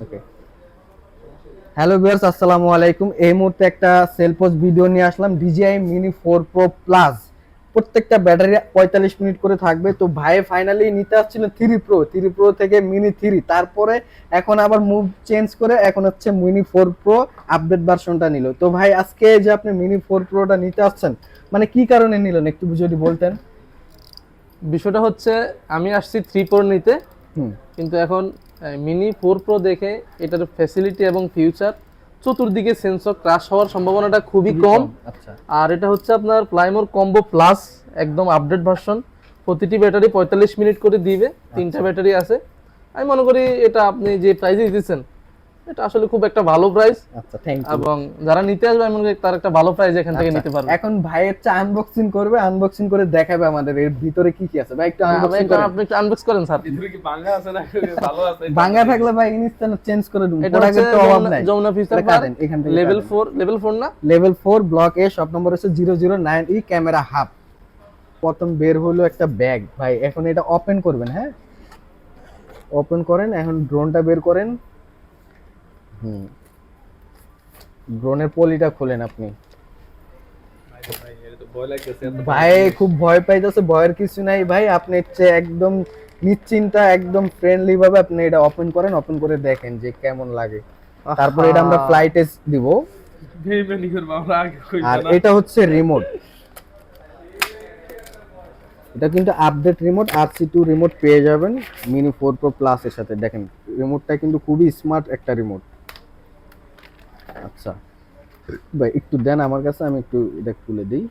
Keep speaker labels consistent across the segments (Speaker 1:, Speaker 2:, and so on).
Speaker 1: ওকে। Hello viewers, আসসালামু আলাইকুম। এই মুহূর্তে একটা সেল পোস্ট ভিডিও নিয়ে আসলাম। DJI Mini 4 Pro Plus, প্রত্যেকটা ব্যাটারি 45 মিনিট করে থাকবে। তো ভাই ফাইনালি নিতে আসছিল 3 Pro থেকে মিনি 3, তারপরে এখন আবার মুভ চেঞ্জ করে এখন হচ্ছে মিনি 4 Pro আপডেট ভার্সনটা নিল। তো ভাই আজকে যে আপনি মিনি 4 Proটা নিতে আসছেন, মানে কি কারণে নিলেন একটু যদি বলতেন।
Speaker 2: বিষয়টা হচ্ছে আমি আসছি 3 Pro নিতে,
Speaker 1: হুম।
Speaker 2: কিন্তু এখন মিনি 4 Pro দেখে এটার ফ্যাসিলিটি এবং ফিউচার, চতুর্দিকে সেন্সর ক্রাশ হওয়ার সম্ভাবনাটা খুবই কম।
Speaker 1: আচ্ছা।
Speaker 2: আর এটা হচ্ছে আপনার প্লাইমোর কম্বো প্লাস, একদম আপডেট ভার্সন। প্রতিটি ব্যাটারি 45 মিনিট করে দিবে, 3টা ব্যাটারি আছে। আমি মনে করি এটা আপনি যে প্রাইসে দিতেছেন এটা আসলে খুব একটা ভালো প্রাইস।
Speaker 1: আচ্ছা, থ্যাংক ইউ।
Speaker 2: এবং যারা নিতে আসবে আমি মনে করি তার একটা ভালো প্রাইস এখান থেকে নিতে পারবে।
Speaker 1: এখন ভাইয়ের চা আনবক্সিং করবে, আনবক্সিং করে দেখাবে আমাদের এর ভিতরে কি কি আছে। ভাই একটু আনবক্সিং করেন।
Speaker 2: আপনি একটু আনবক্স করেন স্যার।
Speaker 3: ভিতরে কি ভাঙা আছে না ভালো আছে?
Speaker 1: ভাঙা থাকলে ভাই ইনস্ট্যান্ট চেঞ্জ করে দেব।
Speaker 2: এটা হচ্ছে
Speaker 1: প্রোডাক্টের তো অভাব নাই।
Speaker 2: যমুনা ফিচার
Speaker 1: কাটেন এখান থেকে।
Speaker 2: লেভেল 4 না?
Speaker 1: লেভেল 4 ব্লক এ, শপ নম্বর হচ্ছে 009E, ক্যামেরা হাব। প্রথম বের হলো একটা ব্যাগ। ভাই এখন এটা ওপেন করবেন। হ্যাঁ, ওপেন করেন। এখন ড্রোনটা বের করেন। ড্রোনের পলিটা খোলেন আপনি।
Speaker 3: ভাই এটা তো ভয় লাগতেছে এত
Speaker 1: ভাই খুব ভয় পাইতেছে। ভয়ের কিছু নাই ভাই, আপনি হচ্ছে একদম নিশ্চিন্তা, একদম ফ্রেন্ডলি ভাবে আপনি এটা ওপেন করেন। ওপেন করে দেখেন যে কেমন লাগে। তারপর এটা আমরা ফ্লাইট টেস্ট দিব।
Speaker 3: বেইমানি করব আমরা আগে কই
Speaker 1: আর
Speaker 3: না।
Speaker 1: এটা হচ্ছে রিমোট। এটা কিন্তু আপডেট রিমোট, RC2 রিমোট পেয়ে যাবেন মিনি 4 Pro Plus এর সাথে। দেখেন রিমোটটা কিন্তু খুবই স্মার্ট একটা রিমোট। আচ্ছা ভাই একটু দেন আমার কাছে, আমি একটু এটা খুলে দিই।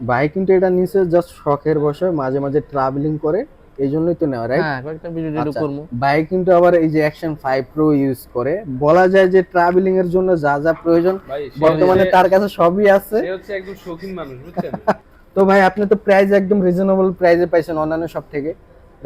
Speaker 1: ভাই কিন্তু এটা নিচে জাস্ট শখের বসে, মাঝে মাঝে ট্রাভেলিং করে, এই জন্যই তো নেওয়া, রাইট?
Speaker 2: হ্যাঁ, কয়েকটা ভিডিও এডিট
Speaker 1: আচ্ছা,
Speaker 2: করব।
Speaker 1: ভাই কিন্তু আবার এই যে অ্যাকশন 5 Pro ইউজ করে। বলা যায় যে ট্রাভেলিং এর জন্য যা যা প্রয়োজন
Speaker 3: ভাই
Speaker 1: বর্তমানে তার কাছে সবই আছে।
Speaker 3: সে হচ্ছে একদম শৌখিন মানুষ, বুঝছেন?
Speaker 1: তো ভাই আপনি তো প্রাইস একদম রিজনেবল প্রাইসে পাইছেন অন্যান্য সব থেকে,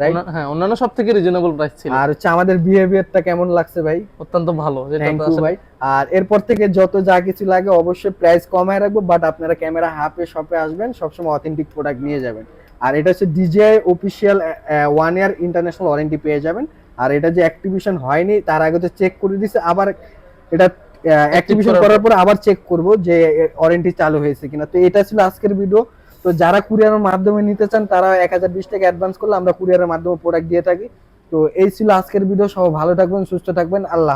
Speaker 1: রাইট?
Speaker 2: হ্যাঁ, অন্যান্য সব থেকে রিজনেবল প্রাইস ছিল।
Speaker 1: আর হচ্ছে আমাদের বিহেভিয়ারটা কেমন লাগছে ভাই?
Speaker 2: অত্যন্ত ভালো, যেটা
Speaker 1: থ্যাংক
Speaker 2: তো
Speaker 1: ইউ
Speaker 2: আসলে
Speaker 1: ভাই। আর এরপর থেকে যত যা কিছু লাগে অবশ্যই প্রাইস কমায় রাখবো, বাট আপনারা ক্যামেরা হাফে শপে আসবেন, সবসময় অথেন্টিক প্রোডাক্ট নিয়ে যাবেন। আর এটা হচ্ছে DJI অফিসিয়াল 1 ইয়ার ইন্টারন্যাশনাল ওয়ারেন্টি পেয়ে যাবেন। আর এটা যে অ্যাক্টিভেশন হয়নি তার আগে তো চেক করে দিছে, আবার এটা অ্যাক্টিভেশন করার পর আবার চেক করব যে ওয়ারেন্টি চালু হয়েছে কিনা। তো এটা ছিল আজকের ভিডিও। তো যারা কুরিয়ারের মাধ্যমে নিতে চান তারা 1020 টাকা অ্যাডভান্স করলে আমরা কুরিয়ারের মাধ্যমে প্রোডাক্ট দিয়ে থাকি। তো এই ছিল আজকের ভিডিও। সবাই ভালো থাকবেন, সুস্থ থাকবেন। আল্লাহ।